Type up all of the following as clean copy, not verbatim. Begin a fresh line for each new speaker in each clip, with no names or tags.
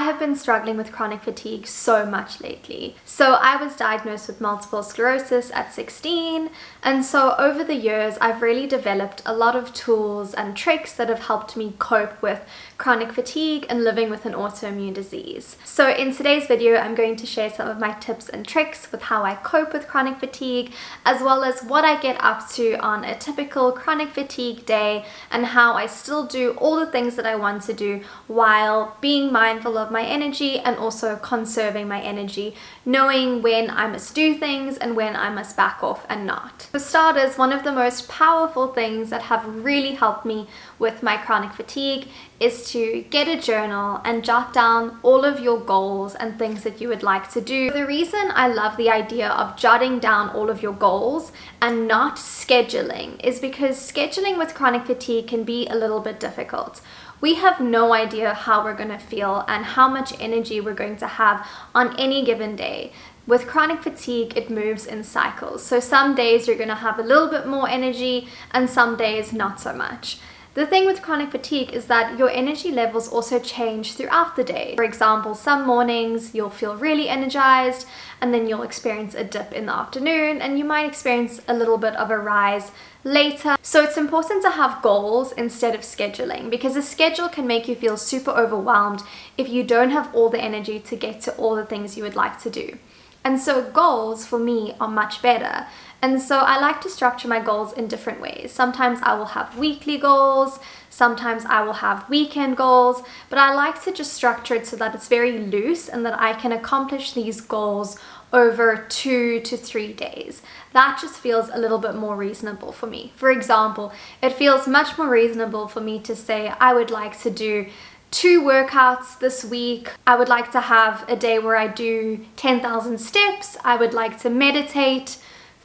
have been struggling with chronic fatigue so much lately. So I was diagnosed with multiple sclerosis at 16, and so over the years I've really developed a lot of tools and tricks that have helped me cope with chronic fatigue and living with an autoimmune disease. So in today's video I'm going to share some of my tips and tricks with how I cope with chronic fatigue, as well as what I get up to on a typical chronic fatigue day and how I still do all the things that I want to do while being mindful of my energy and also conserving my energy, knowing when I must do things and when I must back off and not. For starters, one of the most powerful things that have really helped me with my chronic fatigue is to get a journal and jot down all of your goals and things that you would like to do. The reason I love the idea of jotting down all of your goals and not scheduling is because scheduling with chronic fatigue can be a little bit difficult. We have no idea how we're going to feel and how much energy we're going to have on any given day. With chronic fatigue, it moves in cycles. So some days you're going to have a little bit more energy and some days not so much. The thing with chronic fatigue is that your energy levels also change throughout the day. For example, some mornings you'll feel really energized, and then you'll experience a dip in the afternoon, and you might experience a little bit of a rise later. So it's important to have goals instead of scheduling, because a schedule can make you feel super overwhelmed if you don't have all the energy to get to all the things you would like to do. And so goals for me are much better. And so I like to structure my goals in different ways. Sometimes I will have weekly goals, sometimes I will have weekend goals, but I like to just structure it so that it's very loose and that I can accomplish these goals over 2 to 3 days. That just feels a little bit more reasonable for me. For example, it feels much more reasonable for me to say I would like to do 2 workouts this week. I would like to have a day where I do 10,000 steps. I would like to meditate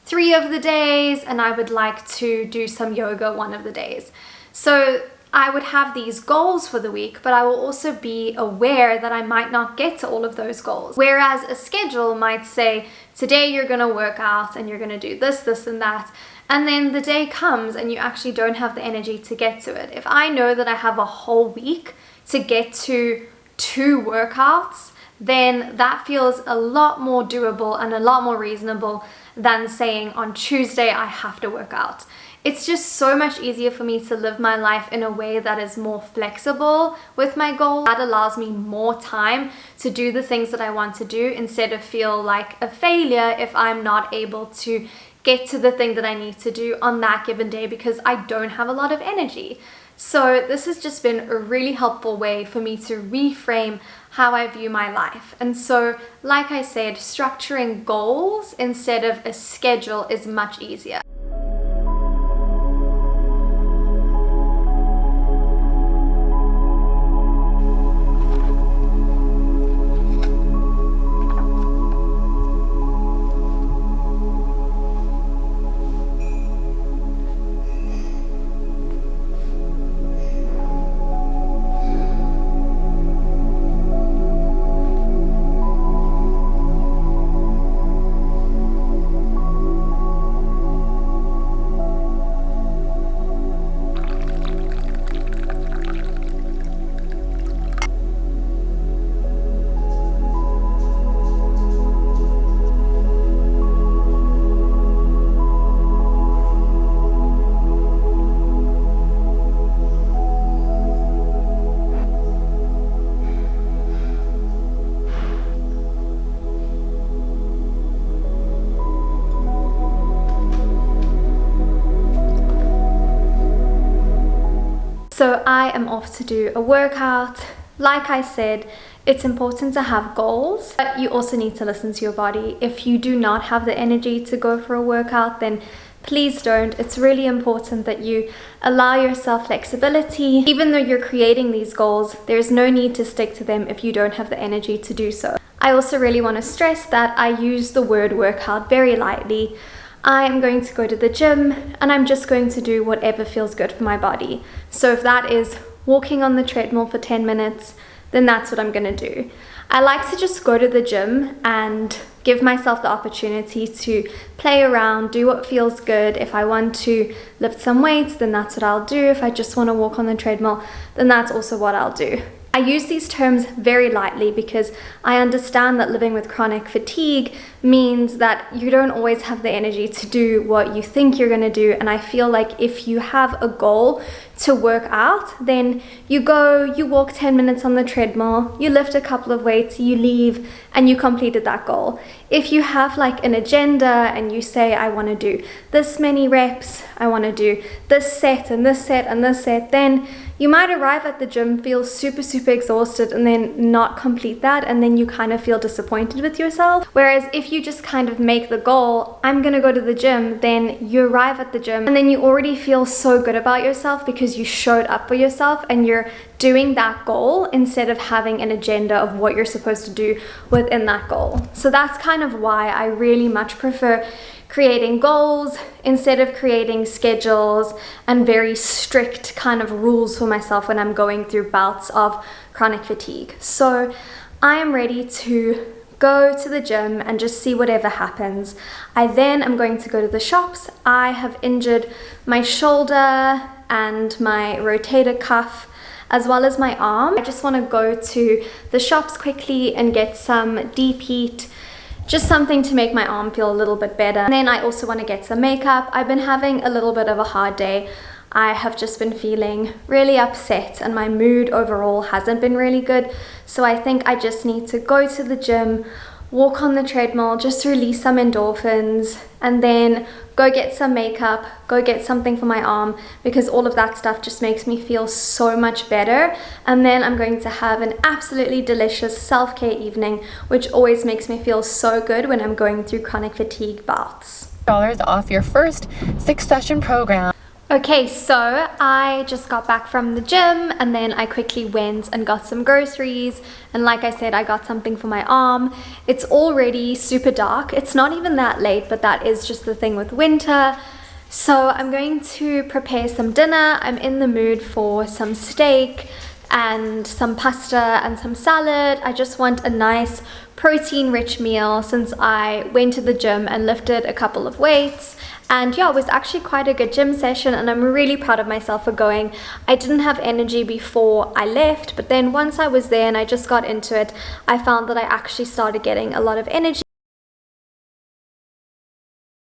3 of the days, and I would like to do some yoga 1 of the days. So I would have these goals for the week, but I will also be aware that I might not get to all of those goals. Whereas a schedule might say, today you're gonna work out and you're gonna do this, this, and that. And then the day comes and you actually don't have the energy to get to it. If I know that I have a whole week to get to 2 workouts, then that feels a lot more doable and a lot more reasonable than saying on Tuesday I have to work out. It's just so much easier for me to live my life in a way that is more flexible with my goals. That allows me more time to do the things that I want to do instead of feel like a failure if I'm not able to get to the thing that I need to do on that given day because I don't have a lot of energy. So this has just been a really helpful way for me to reframe how I view my life. And so, like I said, structuring goals instead of a schedule is much easier. So I am off to do a workout. Like I said, it's important to have goals, but you also need to listen to your body. If you do not have the energy to go for a workout, then please don't. It's really important that you allow yourself flexibility. Even though you're creating these goals, there's no need to stick to them if you don't have the energy to do so. I also really want to stress that I use the word workout very lightly. I am going to go to the gym and I'm just going to do whatever feels good for my body. So if that is walking on the treadmill for 10 minutes, then that's what I'm going to do. I like to just go to the gym and give myself the opportunity to play around, do what feels good. If I want to lift some weights, then that's what I'll do. If I just want to walk on the treadmill, then that's also what I'll do. I use these terms very lightly because I understand that living with chronic fatigue means that you don't always have the energy to do what you think you're going to do. And I feel like if you have a goal to work out, then you go, you walk 10 minutes on the treadmill, you lift a couple of weights, you leave, and you completed that goal. If you have like an agenda and you say, I want to do this many reps, I want to do this set and this set and this set, then you might arrive at the gym, feel super exhausted, and then not complete that, and then you kind of feel disappointed with yourself. Whereas if you just kind of make the goal, I'm gonna go to the gym, then you arrive at the gym and then you already feel so good about yourself because you showed up for yourself and you're doing that goal instead of having an agenda of what you're supposed to do within that goal. So that's kind of why I really much prefer creating goals instead of creating schedules and very strict kind of rules for myself when I'm going through bouts of chronic fatigue. So I am ready to go to the gym and just see whatever happens. I then am going to go to the shops. I have injured my shoulder and my rotator cuff as well as my arm. I just want to go to the shops quickly and get some deep heat, just something to make my arm feel a little bit better. And then I also want to get some makeup. I've been having a little bit of a hard day. I have just been feeling really upset and my mood overall hasn't been really good. So I think I just need to go to the gym, walk on the treadmill, just release some endorphins, and then go get some makeup, go get something for my arm, because all of that stuff just makes me feel so much better. And then I'm going to have an absolutely delicious self-care evening, which always makes me feel so good when I'm going through chronic fatigue bouts.
$10 off your first 6-session program.
Okay, so I just got back from the gym and then I quickly went and got some groceries, and like I said, I got something for my arm. It's already super dark. It's not even that late, but that is just the thing with winter. So I'm going to prepare some dinner. I'm in the mood for some steak and some pasta and some salad. I just want a nice protein-rich meal since I went to the gym and lifted a couple of weights. And yeah, it was actually quite a good gym session and I'm really proud of myself for going. I didn't have energy before I left, but then once I was there and I just got into it, I found that I actually started getting a lot of energy.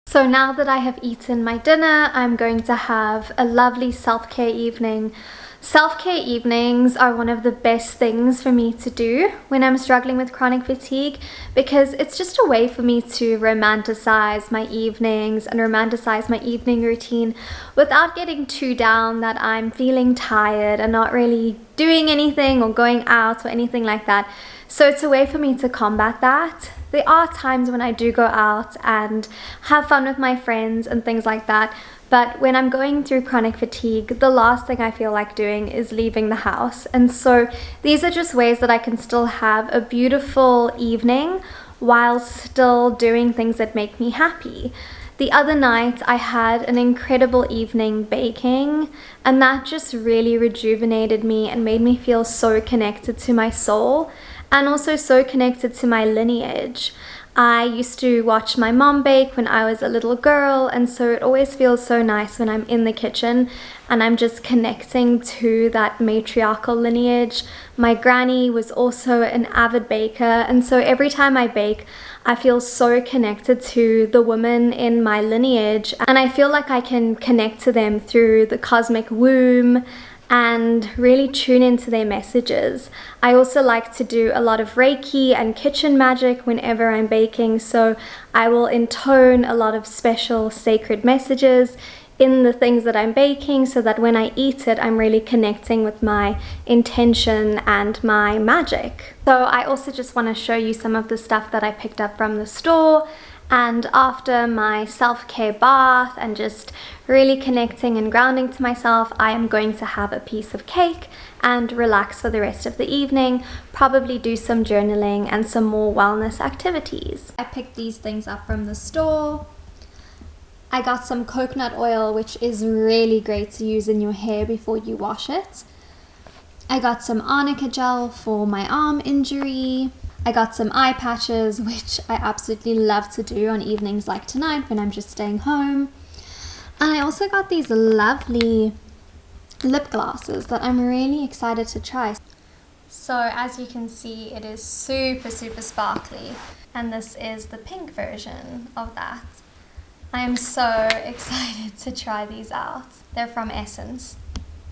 So now that I have eaten my dinner, I'm going to have a lovely self-care evening. Self-care evenings are one of the best things for me to do when I'm struggling with chronic fatigue, because it's just a way for me to romanticize my evenings and romanticize my evening routine without getting too down that I'm feeling tired and not really doing anything or going out or anything like that. So it's a way for me to combat that. There are times when I do go out and have fun with my friends and things like that, but when I'm going through chronic fatigue, the last thing I feel like doing is leaving the house. And so these are just ways that I can still have a beautiful evening while still doing things that make me happy. The other night I had an incredible evening baking, and that just really rejuvenated me and made me feel so connected to my soul and also so connected to my lineage. I used to watch my mom bake when I was a little girl, and so it always feels so nice when I'm in the kitchen and I'm just connecting to that matriarchal lineage. My granny was also an avid baker, and so every time I bake, I feel so connected to the women in my lineage, and I feel like I can connect to them through the cosmic womb and really tune into their messages. I also like to do a lot of Reiki and kitchen magic whenever I'm baking, so I will intone a lot of special sacred messages in the things that I'm baking so that when I eat it, I'm really connecting with my intention and my magic. So I also just want to show you some of the stuff that I picked up from the store. And after my self-care bath and just really connecting and grounding to myself, I am going to have a piece of cake and relax for the rest of the evening, probably do some journaling and some more wellness activities. I picked these things up from the store. I got some coconut oil, which is really great to use in your hair before you wash it. I got some arnica gel for my arm injury. I got some eye patches, which I absolutely love to do on evenings like tonight when I'm just staying home. And I also got these lovely lip glosses that I'm really excited to try. So as you can see, it is super sparkly, and this is the pink version of that. I am so excited to try these out. They're from Essence.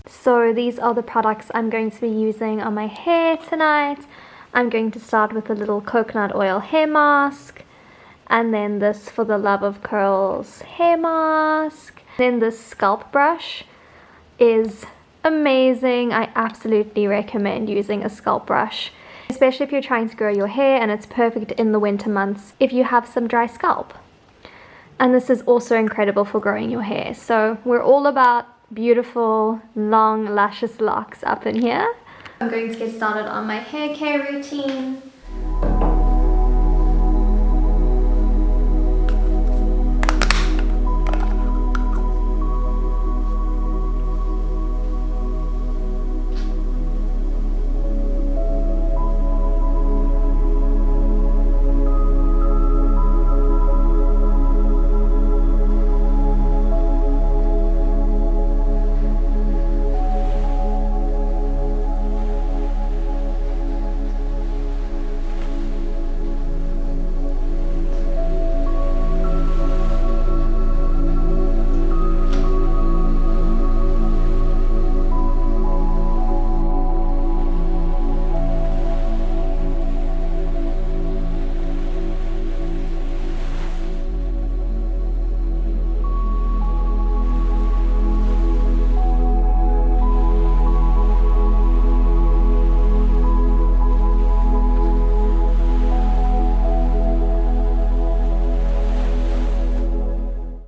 So these are the products I'm going to be using on my hair tonight. I'm going to start with a little coconut oil hair mask, and then this For the Love of Curls hair mask. Then this scalp brush is amazing. I absolutely recommend using a scalp brush, especially if you're trying to grow your hair, and it's perfect in the winter months if you have some dry scalp. And this is also incredible for growing your hair. So we're all about beautiful, long, luscious locks up in here. I'm going to get started on my hair care routine.